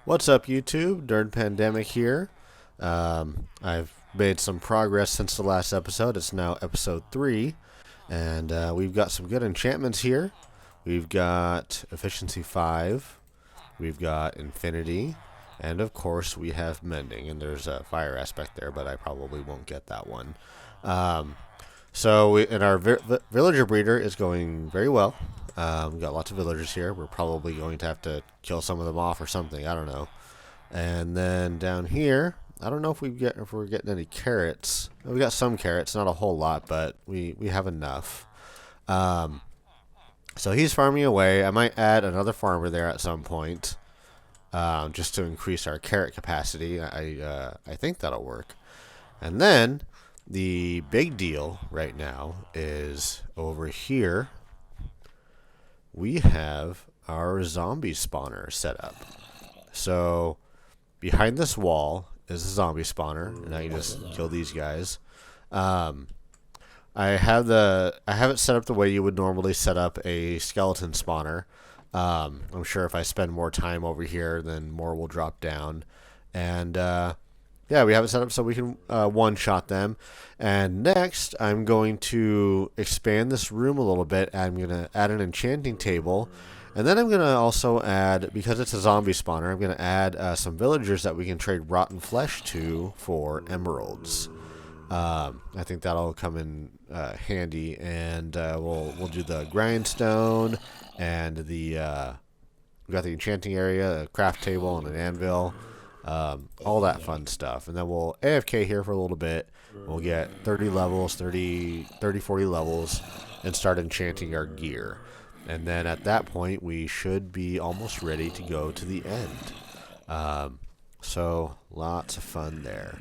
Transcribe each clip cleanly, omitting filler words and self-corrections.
What's up, YouTube? Nerd Pandemic here. I've made some progress since the last episode. It's now episode 3, and we've got some good enchantments here. We've got Efficiency 5, we've got Infinity, and of course we have Mending, and there's a fire aspect there, but I probably won't get that one. And our villager breeder is going very well. We've got lots of villagers here. We're probably going to have to kill some of them off or something. I don't know. And then down here, I don't know if we're getting any carrots. We got some carrots, not a whole lot, but we have enough. So he's farming away. I might add another farmer there at some point, just to increase our carrot capacity. I think that'll work. And then the big deal right now is over here. We have our zombie spawner set up. So behind this wall is a zombie spawner, and I can just kill these guys. I have it set up the way you would normally set up a skeleton spawner. I'm sure if I spend more time over here, then more will drop down. And yeah, we have it set up so we can one-shot them. And next, I'm going to expand this room a little bit. I'm going to add an enchanting table. And then I'm going to also add, because it's a zombie spawner, I'm going to add some villagers that we can trade rotten flesh to for emeralds. I think that'll come in handy. And we'll do the grindstone and we got the enchanting area, a craft table, and an anvil. All that fun stuff. And then we'll AFK here for a little bit. We'll get 30 levels, 40 levels, and start enchanting our gear. And then at that point, we should be almost ready to go to the end. So lots of fun there.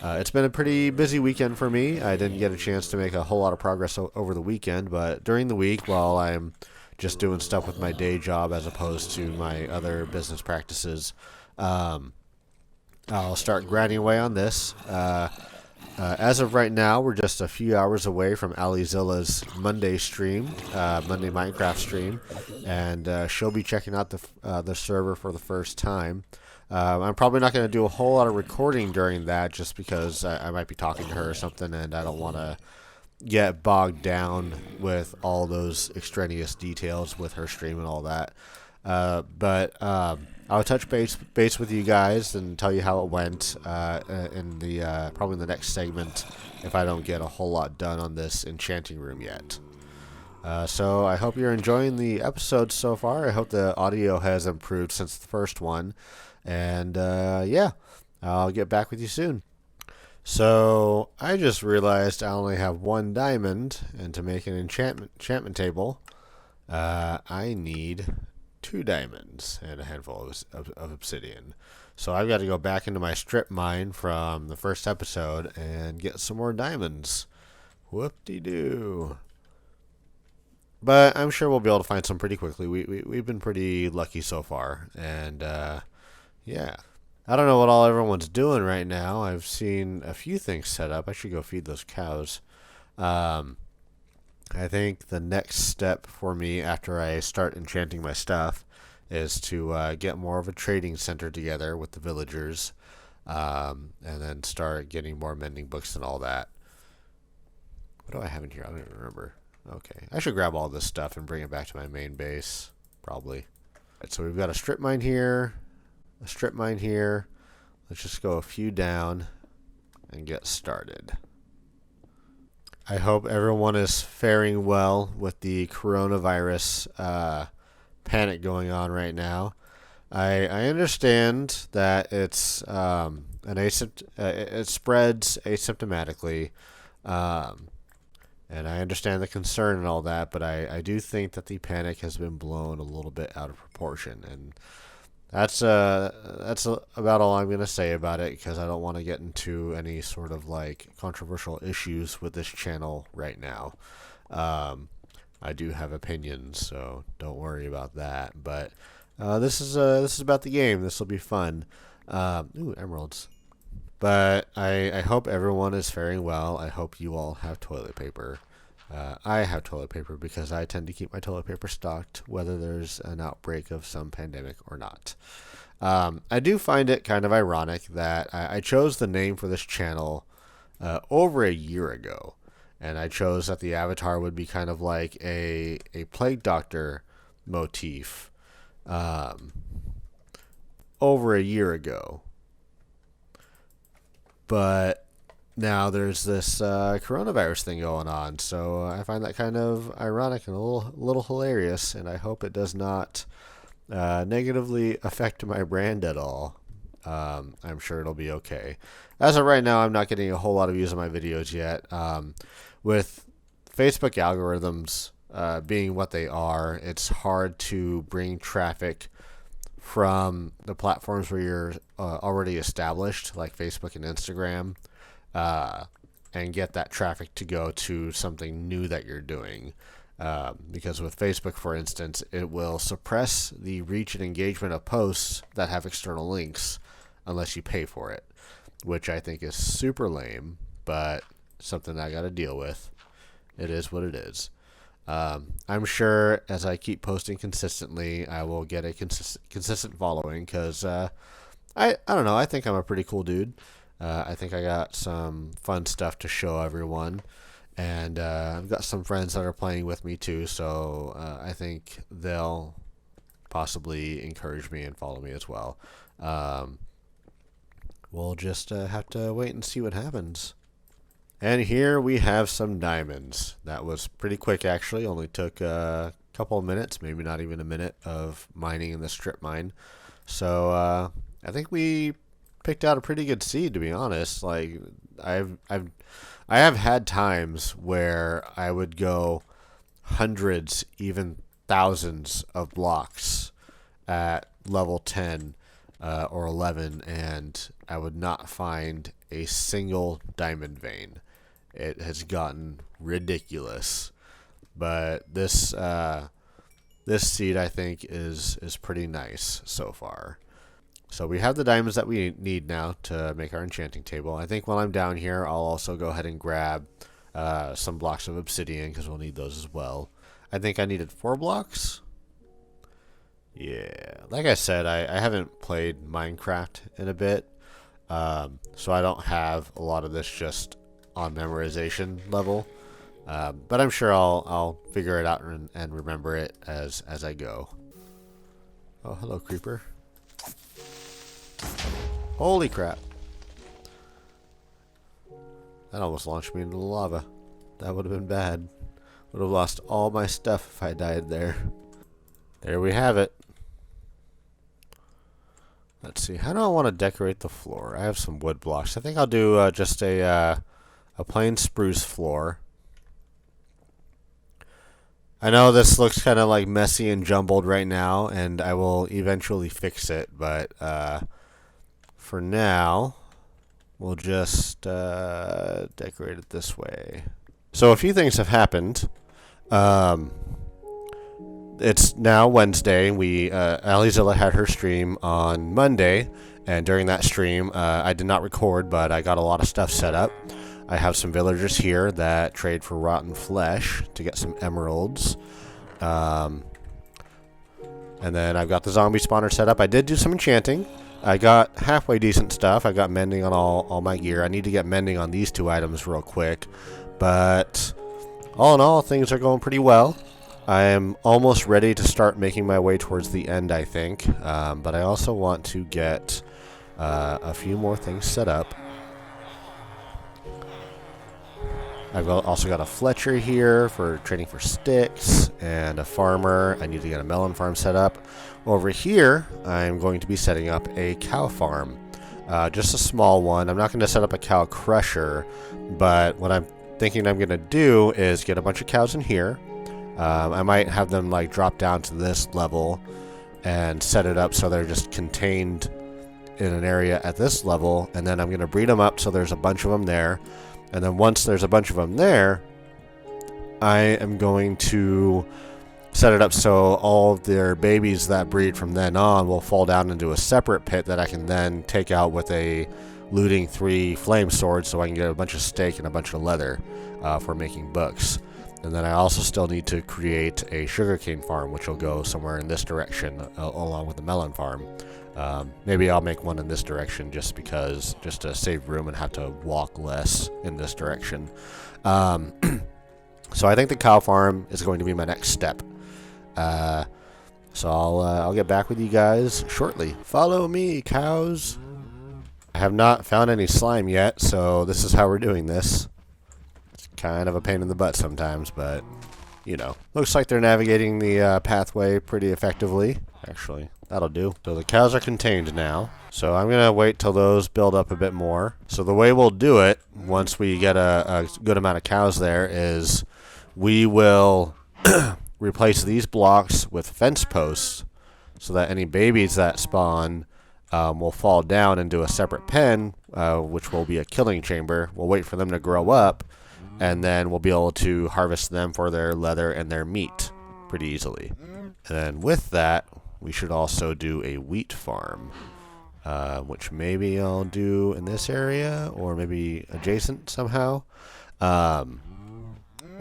It's been a pretty busy weekend for me. I didn't get a chance to make a whole lot of progress over the weekend, but during the week, while I'm just doing stuff with my day job as opposed to my other business practices, I'll start grinding away on this. As of right now, we're just a few hours away from Alizilla's Monday stream, Monday Minecraft stream, and she'll be checking out the server for the first time. I'm probably not going to do a whole lot of recording during that, just because I might be talking to her or something, and I don't want to get bogged down with all those extraneous details with her stream and all that. But I'll touch base with you guys and tell you how it went in the probably in the next segment if I don't get a whole lot done on this enchanting room yet. So I hope you're enjoying the episode so far. I hope the audio has improved since the first one. And yeah, I'll get back with you soon. So I just realized I only have 1 diamond, and to make an enchantment table, I need 2 diamonds and a handful of obsidian. So I've got to go back into my strip mine from the first episode and get some more diamonds. Whoop-de-doo. But I'm sure we'll be able to find some pretty quickly. We've been pretty lucky so far. And yeah. I don't know what all everyone's doing right now. I've seen a few things set up. I should go feed those cows. I think the next step for me after I start enchanting my stuff is to get more of a trading center together with the villagers, and then start getting more mending books and all that. What do I have in here? I don't even remember. Okay, I should grab all this stuff and bring it back to my main base, probably. Right, so we've got a strip mine here, a strip mine here. Let's just go a few down and get started. I hope everyone is faring well with the coronavirus panic going on right now. I understand that it's it spreads asymptomatically, and I understand the concern and all that, but I do think that the panic has been blown a little bit out of proportion, and that's about all I'm going to say about it, because I don't want to get into any sort of like controversial issues with this channel right now. I do have opinions, so don't worry about that. But this is about the game. This will be fun. Ooh, emeralds. But I hope everyone is faring well. I hope you all have toilet paper. I have toilet paper because I tend to keep my toilet paper stocked, whether there's an outbreak of some pandemic or not. I do find it kind of ironic that I chose the name for this channel over a year ago. And I chose that the avatar would be kind of like a plague doctor motif over a year ago. But now there's this coronavirus thing going on, so I find that kind of ironic and a little hilarious, and I hope it does not negatively affect my brand at all. I'm sure it'll be okay. As of right now, I'm not getting a whole lot of views on my videos yet. With Facebook algorithms being what they are, it's hard to bring traffic from the platforms where you're already established, like Facebook and Instagram, and get that traffic to go to something new that you're doing. Because with Facebook, for instance, it will suppress the reach and engagement of posts that have external links unless you pay for it, which I think is super lame, but something I got to deal with. It is what it is. I'm sure as I keep posting consistently, I will get a consistent following because I don't know. I think I'm a pretty cool dude. I think I got some fun stuff to show everyone. And I've got some friends that are playing with me too, so I think they'll possibly encourage me and follow me as well. We'll just have to wait and see what happens. And here we have some diamonds. That was pretty quick, actually. Only took a couple of minutes, maybe not even a minute of mining in the strip mine. So I think we picked out a pretty good seed, to be honest. Like I have had times where I would go hundreds, even thousands of blocks at level 10 or 11, and I would not find a single diamond vein. It has gotten ridiculous, but this seed I think is pretty nice so far. So we have the diamonds that we need now to make our enchanting table. I think while I'm down here, I'll also go ahead and grab some blocks of obsidian because we'll need those as well. I think I needed 4 blocks. Yeah, like I said, I haven't played Minecraft in a bit, so I don't have a lot of this just on memorization level. But I'm sure I'll figure it out and remember it as I go. Oh, hello, creeper. Holy crap. That almost launched me into the lava. That would have been bad. Would have lost all my stuff if I died there. There we have it. Let's see. How do I want to decorate the floor? I have some wood blocks. I think I'll do just a plain spruce floor. I know this looks kind of like messy and jumbled right now, and I will eventually fix it, but for now, we'll just decorate it this way. So a few things have happened. It's now Wednesday. Alizilla had her stream on Monday, and during that stream, I did not record, but I got a lot of stuff set up. I have some villagers here that trade for rotten flesh to get some emeralds. And then I've got the zombie spawner set up. I did do some enchanting. I got halfway decent stuff. I got mending on all my gear. I need to get mending on these 2 items real quick. But all in all, things are going pretty well. I am almost ready to start making my way towards the end, I think. But I also want to get a few more things set up. I've also got a Fletcher here for trading for sticks and a farmer. I need to get a melon farm set up. Over here, I'm going to be setting up a cow farm. Just a small one. I'm not going to set up a cow crusher, but what I'm thinking I'm going to do is get a bunch of cows in here. I might have them like drop down to this level and set it up so they're just contained in an area at this level, and then I'm going to breed them up so there's a bunch of them there. And then once there's a bunch of them there, I am going to set it up so all of their babies that breed from then on will fall down into a separate pit that I can then take out with a looting 3 flame swords so I can get a bunch of steak and a bunch of leather for making books. And then I also still need to create a sugarcane farm, which will go somewhere in this direction along with the melon farm. Maybe I'll make one in this direction just to save room and have to walk less in this direction. So I think the cow farm is going to be my next step. So I'll get back with you guys shortly. Follow me, cows. I have not found any slime yet, so this is how we're doing this. It's kind of a pain in the butt sometimes, but, you know. Looks like they're navigating the pathway pretty effectively. Actually, that'll do. So the cows are contained now. So I'm going to wait till those build up a bit more. So the way we'll do it, once we get a good amount of cows there, is we will replace these blocks with fence posts so that any babies that spawn will fall down into a separate pen, which will be a killing chamber. We'll wait for them to grow up, and then we'll be able to harvest them for their leather and their meat pretty easily. And then with that, we should also do a wheat farm, which maybe I'll do in this area or maybe adjacent somehow.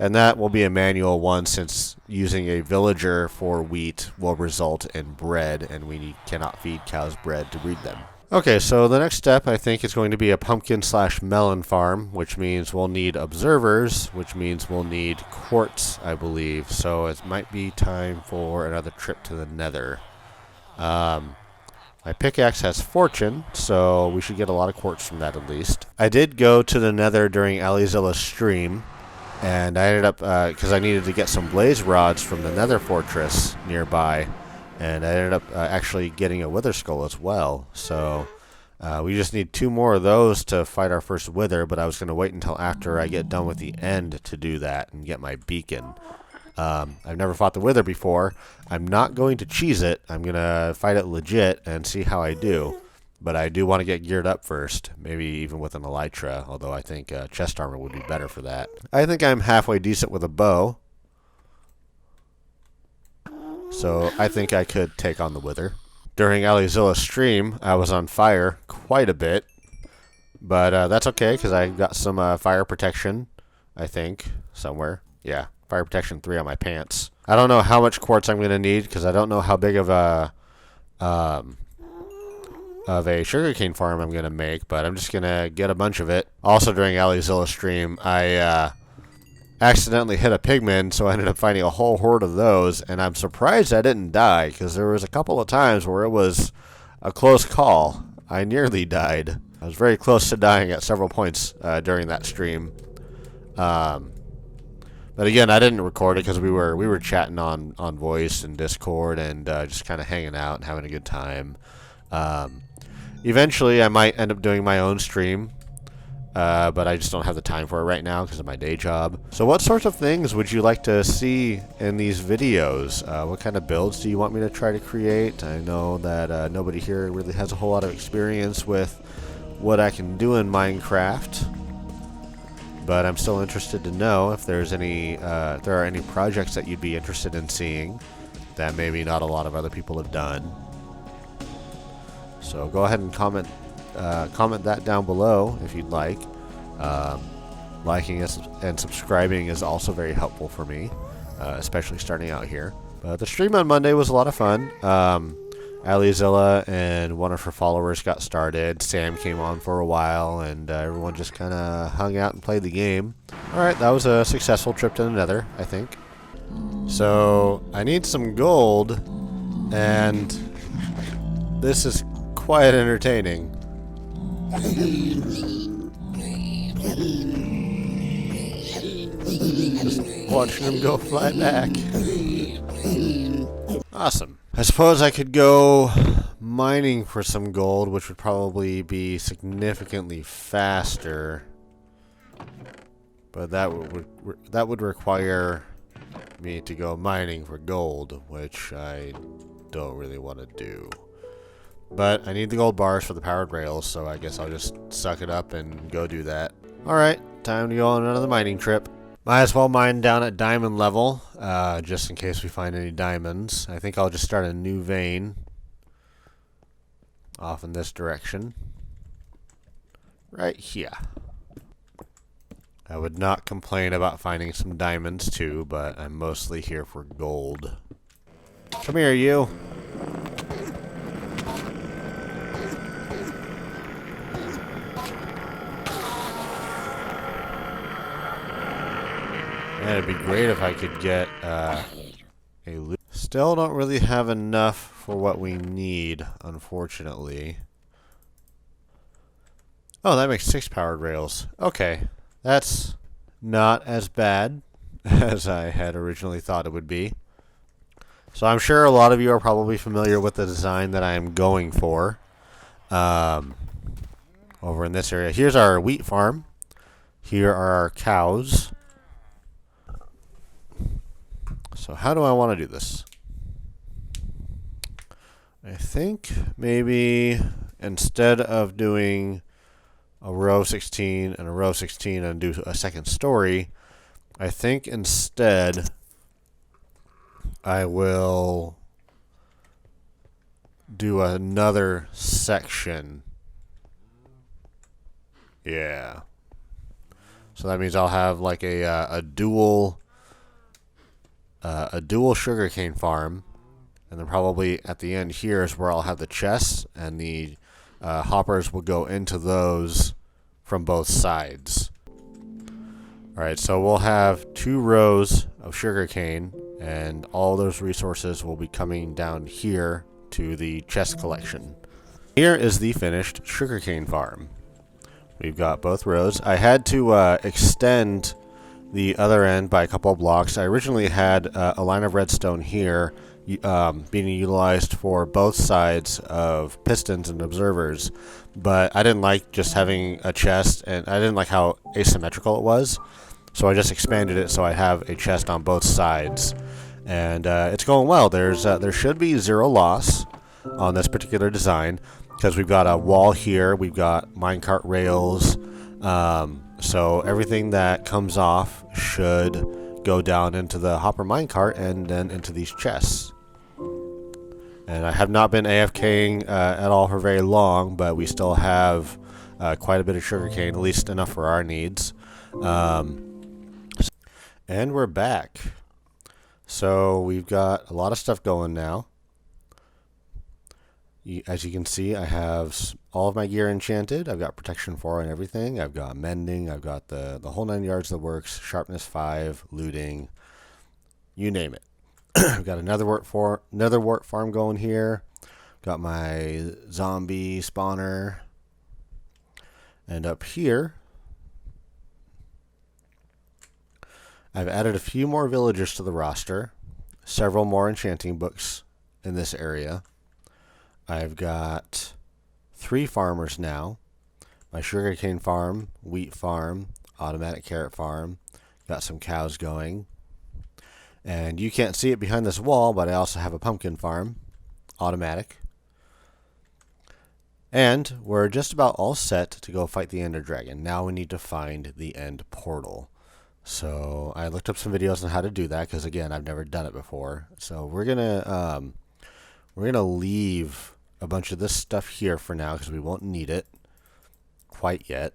And that will be a manual one, since using a villager for wheat will result in bread, and we cannot feed cows bread to breed them. Okay, so the next step I think is going to be a pumpkin/melon farm, which means we'll need observers, which means we'll need quartz, I believe. So it might be time for another trip to the Nether. My pickaxe has fortune, so we should get a lot of quartz from that at least. I did go to the Nether during Alizilla's stream, and I ended up, because I needed to get some blaze rods from the Nether fortress nearby, and I ended up actually getting a wither skull as well. So we just need 2 more of those to fight our first wither, but I was going to wait until after I get done with the end to do that and get my beacon. I've never fought the wither before. I'm not going to cheese it. I'm going to fight it legit and see how I do. But I do want to get geared up first, maybe even with an elytra, although I think chest armor would be better for that. I think I'm halfway decent with a bow, so I think I could take on the wither. During Alizilla's stream, I was on fire quite a bit, but that's okay, because I got some fire protection, I think, somewhere. Yeah, fire protection 3 on my pants. I don't know how much quartz I'm going to need, because I don't know how big of a sugarcane farm I'm going to make, but I'm just going to get a bunch of it. Also, during Alizilla's stream, I accidentally hit a pigman, so I ended up finding a whole horde of those, and I'm surprised I didn't die, because there was a couple of times where it was a close call. I nearly died. I was very close to dying at several points during that stream. But again, I didn't record it because we were chatting on voice and Discord and just kind of hanging out and having a good time. Eventually, I might end up doing my own stream, but I just don't have the time for it right now because of my day job. So what sorts of things would you like to see in these videos? What kind of builds do you want me to try to create? I know that nobody here really has a whole lot of experience with what I can do in Minecraft, but I'm still interested to know if there's any, if there are any projects that you'd be interested in seeing that maybe not a lot of other people have done. So go ahead and comment that down below if you'd like. Liking and subscribing is also very helpful for me, especially starting out here. But the stream on Monday was a lot of fun. Alizilla and one of her followers got started. Sam came on for a while, and everyone just kind of hung out and played the game. Alright, that was a successful trip to the Nether, I think. So, I need some gold, and this is quite entertaining. Just watching him go fly back. Awesome. I suppose I could go mining for some gold, which would probably be significantly faster. But that would require me to go mining for gold, which I don't really want to do. But I need the gold bars for the powered rails, so I guess I'll just suck it up and go do that. Alright, time to go on another mining trip. Might as well mine down at diamond level, just in case we find any diamonds. I think I'll just start a new vein off in this direction. Right here. I would not complain about finding some diamonds too, but I'm mostly here for gold. Come here, you. And it'd be great if I could get a loot. Still don't really have enough for what we need, unfortunately. Oh, that makes 6 powered rails. Okay, that's not as bad as I had originally thought it would be. So I'm sure a lot of you are probably familiar with the design that I am going for. Over in this area. Here's our wheat farm. Here are our cows. So how do I want to do this? I think maybe instead of doing a row 16 and a row 16 and do a second story, I think instead I will do another section. Yeah. So that means I'll have like a dual sugarcane farm, and then probably at the end here is where I'll have the chests, and the hoppers will go into those from both sides. Alright, so we'll have 2 rows of sugarcane, and all those resources will be coming down here to the chest collection. Here is the finished sugarcane farm. We've got both rows. I had to extend the other end by a couple of blocks. I originally had a line of redstone here being utilized for both sides of pistons and observers, but I didn't like just having a chest, and I didn't like how asymmetrical it was, so I just expanded it so I have a chest on both sides, and it's going well. There should be 0 loss on this particular design, because we've got a wall here, we've got minecart rails, so everything that comes off should go down into the hopper minecart and then into these chests. And I have not been AFKing at all for very long, but we still have quite a bit of sugarcane, at least enough for our needs. And we're back. So we've got a lot of stuff going now. As you can see, I have all of my gear enchanted. I've got protection 4 and everything. I've got mending. I've got the whole 9 yards of the works. Sharpness 5, looting, you name it. I've got another wart farm going here. Got my zombie spawner. And up here, I've added a few more villagers to the roster. Several more enchanting books in this area. I've got 3 farmers now. My sugarcane farm, wheat farm, automatic carrot farm. Got some cows going. And you can't see it behind this wall, but I also have a pumpkin farm, automatic. And we're just about all set to go fight the Ender Dragon. Now we need to find the end portal. So I looked up some videos on how to do that, because again, I've never done it before. So we're gonna leave a bunch of this stuff here for now, because we won't need it quite yet.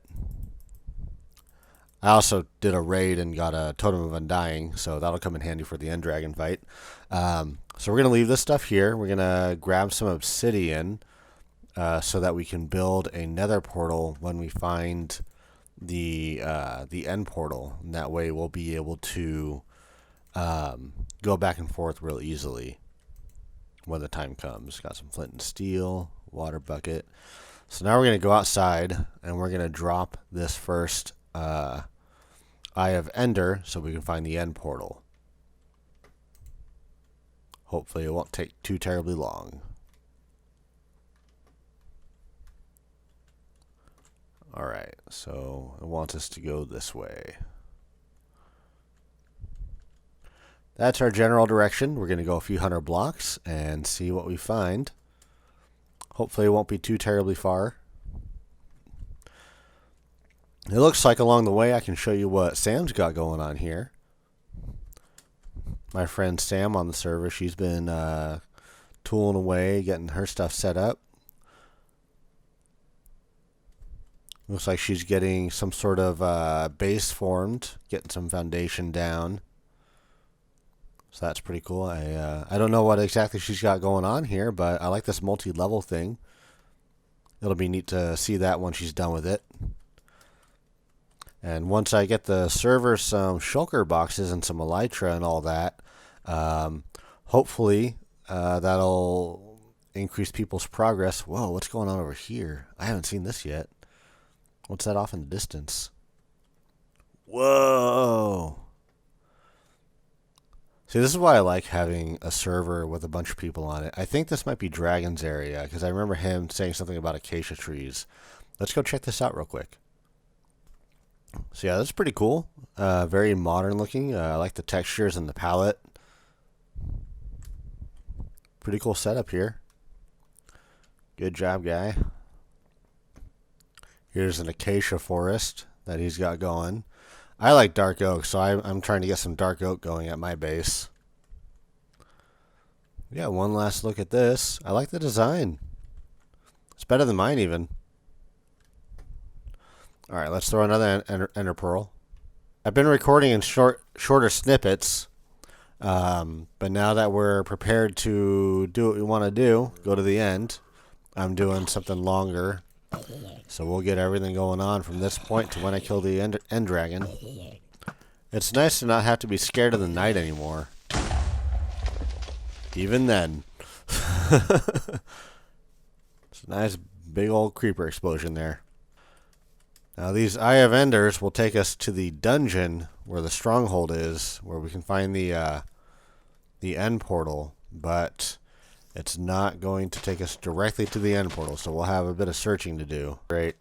I also did a raid and got a Totem of Undying, so that'll come in handy for the End Dragon fight. So we're going to leave this stuff here. We're going to grab some obsidian so that we can build a nether portal when we find the end portal. And that way we'll be able to go back and forth real easily when the time comes. Got some flint and steel, water bucket. So now we're going to go outside and we're going to drop this first Eye of Ender so we can find the end portal. Hopefully it won't take too terribly long. Alright, so it wants us to go this way. That's our general direction. We're going to go a few 100 blocks and see what we find. Hopefully it won't be too terribly far. It looks like along the way I can show you what Sam's got going on here. My friend Sam on the server, she's been tooling away, getting her stuff set up. Looks like she's getting some sort of base formed, getting some foundation down. So that's pretty cool. I don't know what exactly she's got going on here, but I like this multi-level thing. It'll be neat to see that when she's done with it. And once I get the server some shulker boxes and some elytra and all that, hopefully that'll increase people's progress. Whoa, what's going on over here? I haven't seen this yet. What's that off in the distance? Whoa! See, this is why I like having a server with a bunch of people on it. I think this might be Dragon's area, because I remember him saying something about acacia trees. Let's go check this out real quick. So yeah, that's pretty cool. Very modern looking. I like the textures and the palette. Pretty cool setup here. Good job, guy. Here's an acacia forest that he's got going. I like dark oak, so I'm trying to get some dark oak going at my base. Yeah, one last look at this. I like the design. It's better than mine even. Alright, let's throw another ender pearl. I've been recording in shorter snippets, but now that we're prepared to do what we want to do, go to the end, I'm doing something longer. So we'll get everything going on from this point to when I kill the end dragon. It's nice to not have to be scared of the night anymore. Even then. It's a nice big old creeper explosion there. Now these Eye of Enders will take us to the dungeon where the stronghold is, where we can find the end portal, but it's not going to take us directly to the end portal, so we'll have a bit of searching to do. Great.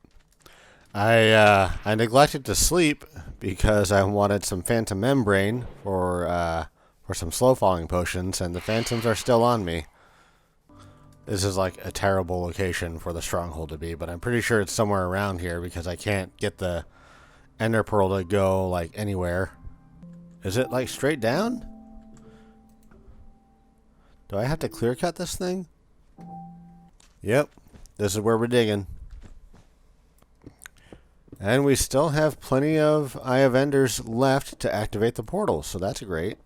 I neglected to sleep because I wanted some phantom membrane for some slow falling potions, and the phantoms are still on me. This is like a terrible location for the stronghold to be, but I'm pretty sure it's somewhere around here because I can't get the ender pearl to go like anywhere. Is it like straight down? Do I have to clear cut this thing? Yep, this is where we're digging. And we still have plenty of Eye of Enders left to activate the portal, so that's great.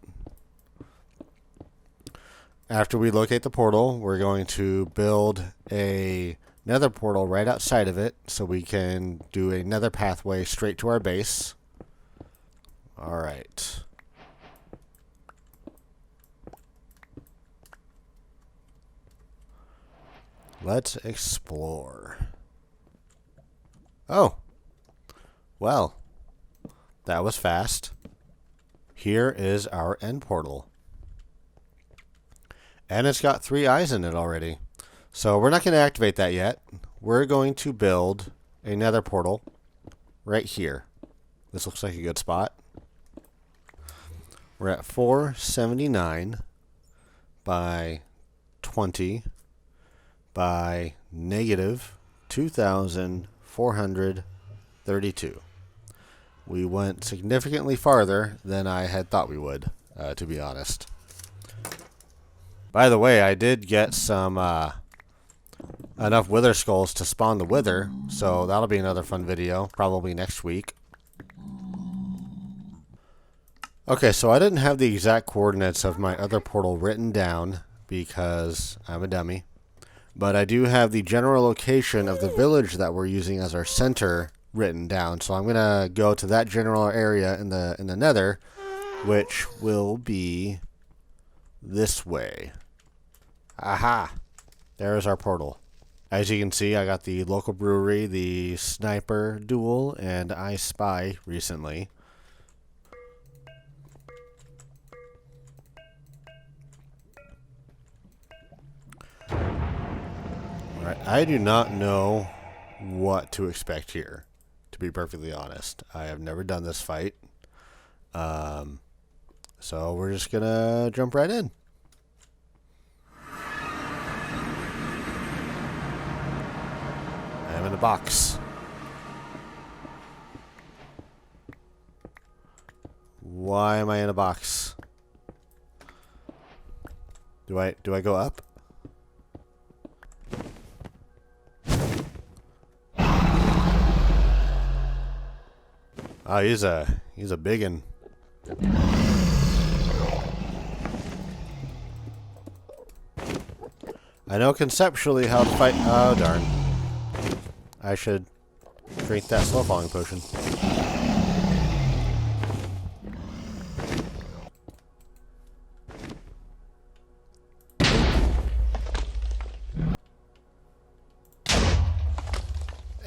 After we locate the portal, we're going to build a nether portal right outside of it so we can do a nether pathway straight to our base. Alright. Let's explore. Oh. Well. That was fast. Here is our end portal. And it's got 3 eyes in it already. So we're not going to activate that yet. We're going to build a nether portal right here. This looks like a good spot. We're at 479 by 20 by negative 2,432. We went significantly farther than I had thought we would, to be honest. By the way, I did get some enough wither skulls to spawn the wither, so that'll be another fun video, probably next week. Okay, so I didn't have the exact coordinates of my other portal written down because I'm a dummy. But I do have the general location of the village that we're using as our center written down. So I'm going to go to that general area in the nether, which will be this way. Aha! There's our portal. As you can see, I got the local brewery, the sniper duel, and I spy recently. Alright, I do not know what to expect here, to be perfectly honest. I have never done this fight. So we're just gonna jump right in. I'm in a box. Why am I in a box? Do I go up? Oh, he's a biggin. I know conceptually how to fight. Oh darn! I should drink that slow falling potion.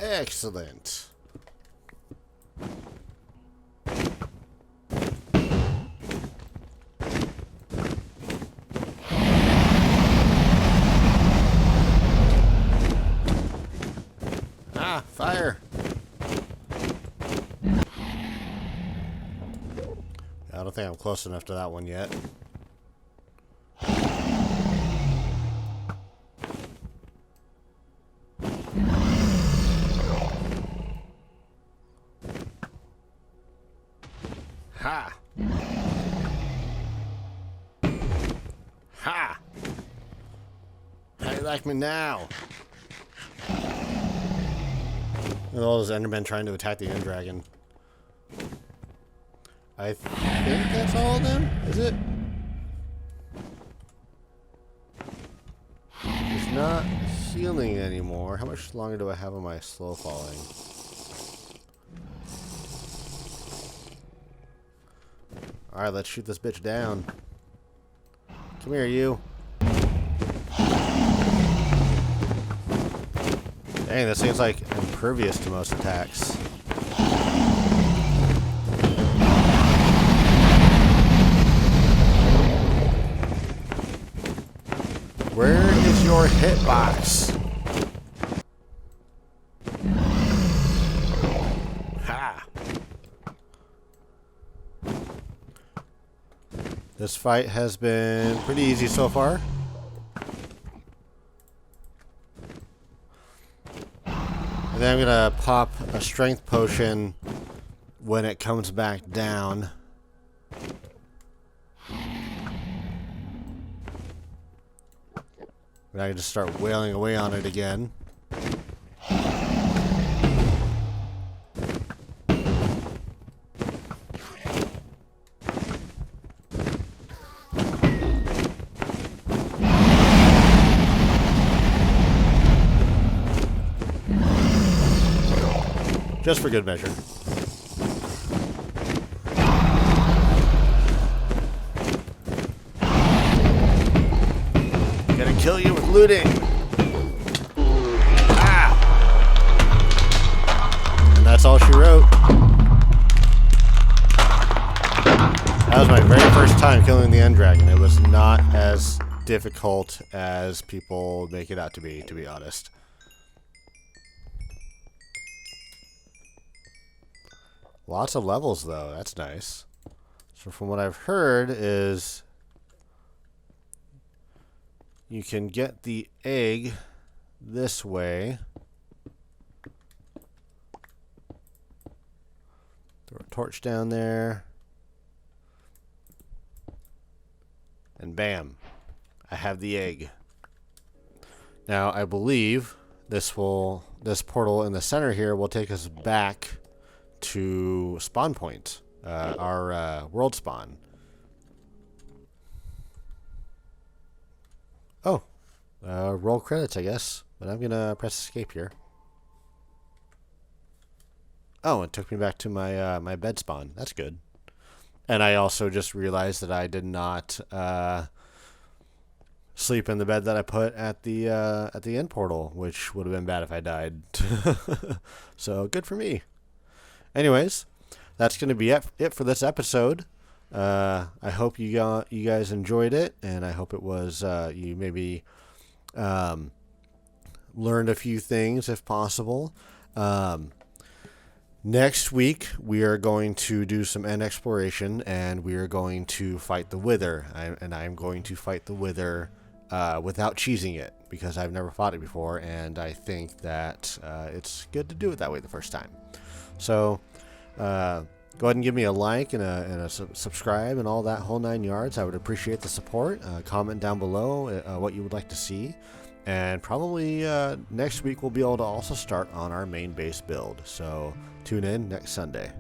Excellent. Ah, fire. I don't think I'm close enough to that one yet. Ha! Ha! How you like me now? And all those Endermen trying to attack the End Dragon. I think that's all of them? Is it? He's not healing anymore. How much longer do I have on my slow falling? Alright, let's shoot this bitch down. Come here, you. Dang, this thing's like impervious to most attacks. Where is your hitbox? Ha! This fight has been pretty easy so far. And then I'm gonna pop a strength potion when it comes back down. And I can just start wailing away on it again. Just for good measure. Gonna kill you with looting. Ah! And that's all she wrote. That was my very first time killing the End Dragon. It was not as difficult as people make it out to be honest. Lots of levels, though. That's nice. So from what I've heard is you can get the egg this way. Throw a torch down there. And bam. I have the egg. Now, I believe this portal in the center here will take us back to spawn point, our world spawn. Oh, roll credits, I guess. But I'm gonna press escape here. Oh, it took me back to my my bed spawn. That's good. And I also just realized that I did not sleep in the bed that I put at the end portal, which would have been bad if I died. So good for me. Anyways, that's going to be it for this episode. I hope you guys enjoyed it, and I hope it was you maybe learned a few things if possible. Next week we are going to do some end exploration, and we are going to fight the Wither. I'm going to fight the Wither without cheesing it, because I've never fought it before, and I think that it's good to do it that way the first time. So go ahead and give me a like and a subscribe and all that whole 9 yards. I would appreciate the support. Comment down below what you would like to see. And probably next week we'll be able to also start on our main base build. So tune in next Sunday.